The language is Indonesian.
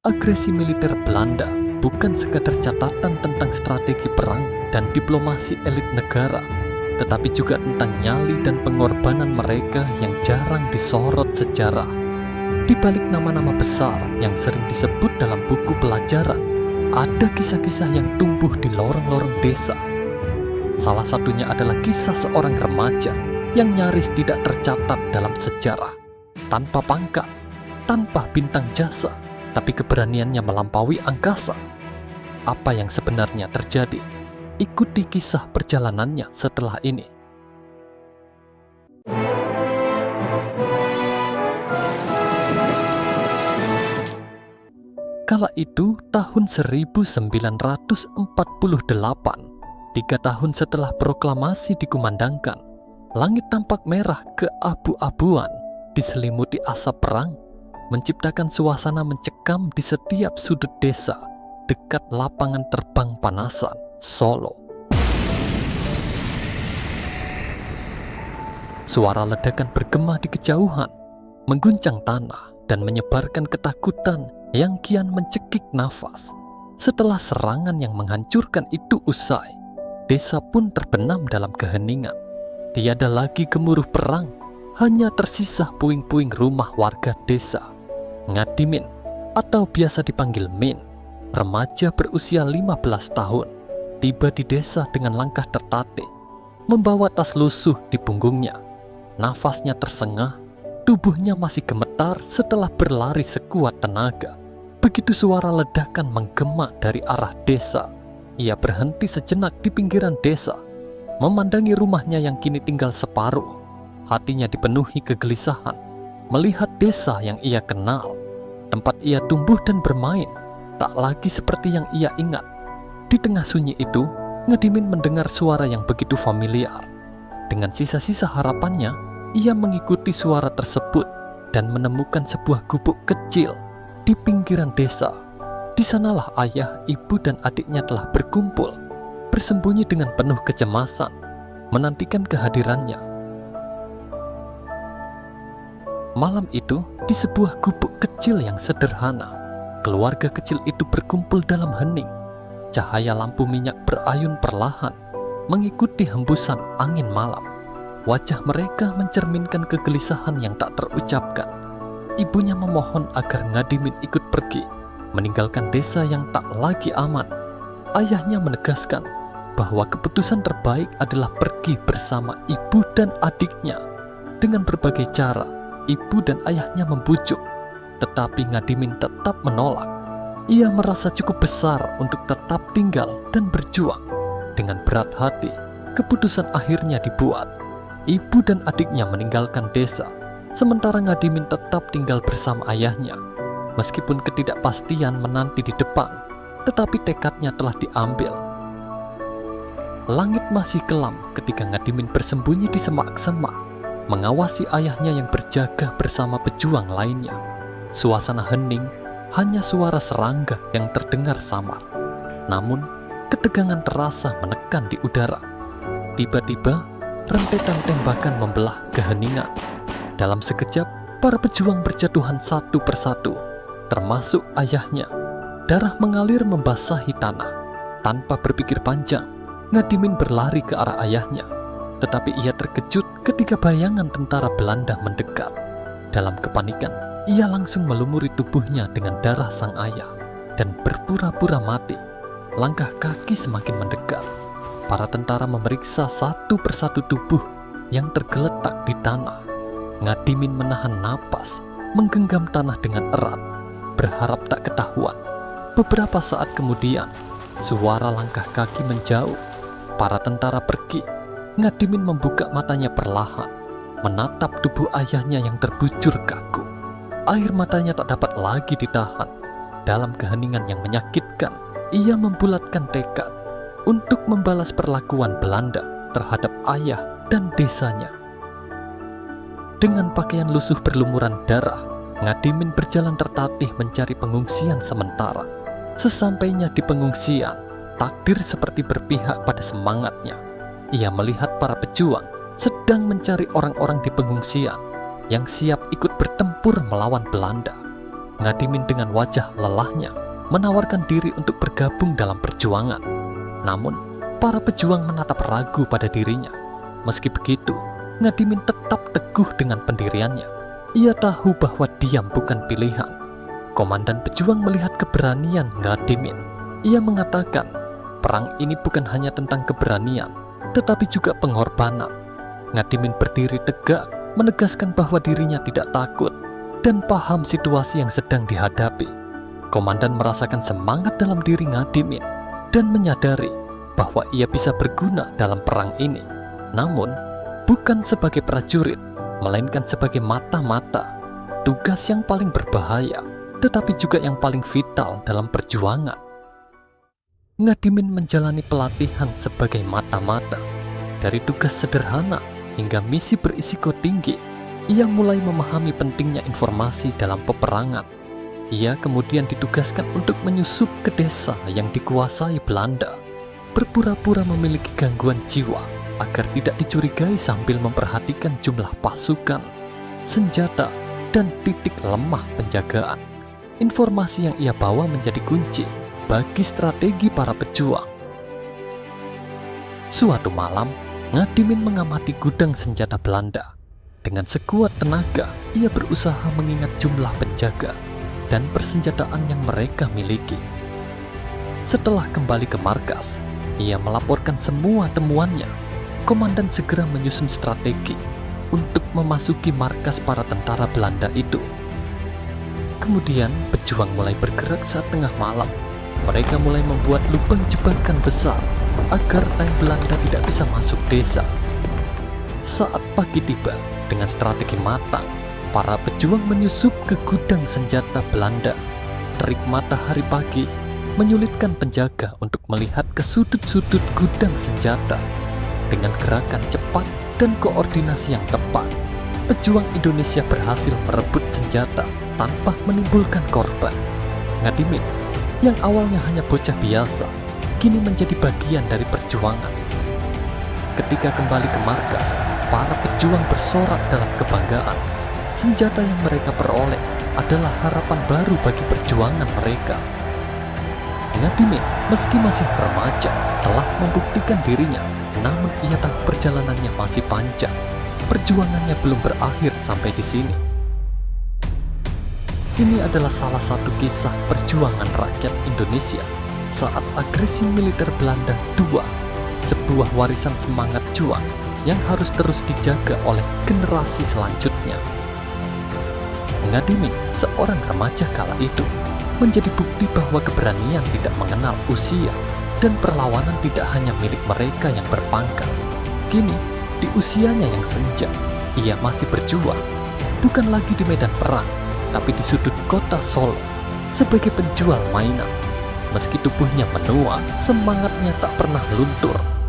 Agresi militer Belanda bukan sekadar catatan tentang strategi perang dan diplomasi elit negara, tetapi juga tentang nyali dan pengorbanan mereka yang jarang disorot sejarah. Di balik nama-nama besar yang sering disebut dalam buku pelajaran, ada kisah-kisah yang tumbuh di lorong-lorong desa. Salah satunya adalah kisah seorang remaja yang nyaris tidak tercatat dalam sejarah. Tanpa pangkat, tanpa bintang jasa, tapi keberaniannya melampaui angkasa. Apa yang sebenarnya terjadi? Ikuti kisah perjalanannya setelah ini. Kala itu tahun 1948, 3 tahun setelah proklamasi dikumandangkan, langit tampak merah keabu-abuan, diselimuti asap perang, menciptakan suasana mencekam di setiap sudut desa dekat lapangan terbang Panasan, Solo. Suara ledakan bergema di kejauhan, mengguncang tanah dan menyebarkan ketakutan yang kian mencekik nafas. Setelah serangan yang menghancurkan itu usai, desa pun terbenam dalam keheningan. Tiada lagi gemuruh perang, hanya tersisa puing-puing rumah warga desa. Ngadimin, atau biasa dipanggil Min, remaja berusia 15 tahun, tiba di desa dengan langkah tertatih, membawa tas lusuh di punggungnya. Nafasnya tersengah, tubuhnya masih gemetar setelah berlari sekuat tenaga. Begitu suara ledakan menggema dari arah desa, ia berhenti sejenak di pinggiran desa, memandangi rumahnya yang kini tinggal separuh. Hatinya dipenuhi kegelisahan melihat desa yang ia kenal, tempat ia tumbuh dan bermain, tak lagi seperti yang ia ingat. Di tengah sunyi itu, Ngadimin mendengar suara yang begitu familiar. Dengan sisa-sisa harapannya, ia mengikuti suara tersebut dan menemukan sebuah gubuk kecil di pinggiran desa. Di sanalah ayah, ibu, dan adiknya telah berkumpul, bersembunyi dengan penuh kecemasan, menantikan kehadirannya. Malam itu, di sebuah gubuk kecil yang sederhana, keluarga kecil itu berkumpul dalam hening. Cahaya lampu minyak berayun perlahan, mengikuti hembusan angin malam. Wajah mereka mencerminkan kegelisahan yang tak terucapkan. Ibunya memohon agar Ngadimin ikut pergi, meninggalkan desa yang tak lagi aman. Ayahnya menegaskan bahwa keputusan terbaik adalah pergi bersama ibu dan adiknya. Dengan berbagai cara, ibu dan ayahnya membujuk, tetapi Ngadimin tetap menolak. Ia merasa cukup besar untuk tetap tinggal dan berjuang. Dengan berat hati, keputusan akhirnya dibuat. Ibu dan adiknya meninggalkan desa, sementara Ngadimin tetap tinggal bersama ayahnya. Meskipun ketidakpastian menanti di depan, tetapi tekadnya telah diambil. Langit masih kelam ketika Ngadimin bersembunyi di semak-semak, mengawasi ayahnya yang berjaga bersama pejuang lainnya. Suasana hening, hanya suara serangga yang terdengar samar. Namun, ketegangan terasa menekan di udara. Tiba-tiba, rentetan tembakan membelah keheningan. Dalam sekejap, para pejuang berjatuhan satu persatu, termasuk ayahnya. Darah mengalir membasahi tanah. Tanpa berpikir panjang, Ngadimin berlari ke arah ayahnya. Tetapi ia terkejut ketika bayangan tentara Belanda mendekat. Dalam kepanikan, ia langsung melumuri tubuhnya dengan darah sang ayah dan berpura-pura mati. Langkah kaki semakin mendekat. Para tentara memeriksa satu persatu tubuh yang tergeletak di tanah. Ngadimin menahan napas, menggenggam tanah dengan erat, berharap tak ketahuan. Beberapa saat kemudian, suara langkah kaki menjauh. Para tentara pergi. Ngadimin membuka matanya perlahan, menatap tubuh ayahnya yang terbujur kaku. Air matanya tak dapat lagi ditahan. Dalam keheningan yang menyakitkan, ia membulatkan tekad untuk membalas perlakuan Belanda terhadap ayah dan desanya. Dengan pakaian lusuh berlumuran darah, Ngadimin berjalan tertatih mencari pengungsian sementara. Sesampainya di pengungsian, takdir seperti berpihak pada semangatnya. Ia melihat para pejuang sedang mencari orang-orang di pengungsian yang siap ikut bertempur melawan Belanda. Ngadimin dengan wajah lelahnya menawarkan diri untuk bergabung dalam perjuangan. Namun, para pejuang menatap ragu pada dirinya. Meski begitu, Ngadimin tetap teguh dengan pendiriannya. Ia tahu bahwa diam bukan pilihan. Komandan pejuang melihat keberanian Ngadimin. Ia mengatakan, perang ini bukan hanya tentang keberanian, tetapi juga pengorbanan. Ngadimin berdiri tegak, menegaskan bahwa dirinya tidak takut dan paham situasi yang sedang dihadapi. Komandan merasakan semangat dalam diri Ngadimin dan menyadari bahwa ia bisa berguna dalam perang ini. Namun, bukan sebagai prajurit, melainkan sebagai mata-mata. Tugas yang paling berbahaya, tetapi juga yang paling vital dalam perjuangan. Ngadimin menjalani pelatihan sebagai mata-mata. Dari tugas sederhana hingga misi berisiko tinggi, ia mulai memahami pentingnya informasi dalam peperangan. Ia kemudian ditugaskan untuk menyusup ke desa yang dikuasai Belanda, berpura-pura memiliki gangguan jiwa agar tidak dicurigai sambil memperhatikan jumlah pasukan, senjata, dan titik lemah penjagaan. Informasi yang ia bawa menjadi kunci bagi strategi para pejuang. Suatu malam, Ngadimin mengamati gudang senjata Belanda. Dengan sekuat tenaga, ia berusaha mengingat jumlah penjaga dan persenjataan yang mereka miliki. Setelah kembali ke markas, ia melaporkan semua temuannya. Komandan segera menyusun strategi untuk memasuki markas para tentara Belanda itu. Kemudian, pejuang mulai bergerak saat tengah malam. Mereka mulai membuat lubang jebakan besar agar tank Belanda tidak bisa masuk desa. Saat pagi tiba, dengan strategi matang, para pejuang menyusup ke gudang senjata Belanda. Terik matahari pagi menyulitkan penjaga untuk melihat ke sudut-sudut gudang senjata. Dengan gerakan cepat dan koordinasi yang tepat, pejuang Indonesia berhasil merebut senjata tanpa menimbulkan korban. Ngadimin, yang awalnya hanya bocah biasa, kini menjadi bagian dari perjuangan. Ketika kembali ke markas, para pejuang bersorak dalam kebanggaan. Senjata yang mereka peroleh adalah harapan baru bagi perjuangan mereka. Ngadimin, meski masih remaja, telah membuktikan dirinya. Namun ia tahu perjalanannya masih panjang. Perjuangannya belum berakhir sampai di sini. Ini adalah salah satu kisah perjuangan rakyat Indonesia saat agresi militer Belanda II, sebuah warisan semangat juang yang harus terus dijaga oleh generasi selanjutnya. Ngadimin, seorang remaja kala itu, menjadi bukti bahwa keberanian tidak mengenal usia dan perlawanan tidak hanya milik mereka yang berpangkat. Kini, di usianya yang senja, ia masih berjuang, bukan lagi di medan perang, tapi di sudut kota Solo, sebagai penjual mainan. Meski tubuhnya menua, semangatnya tak pernah luntur.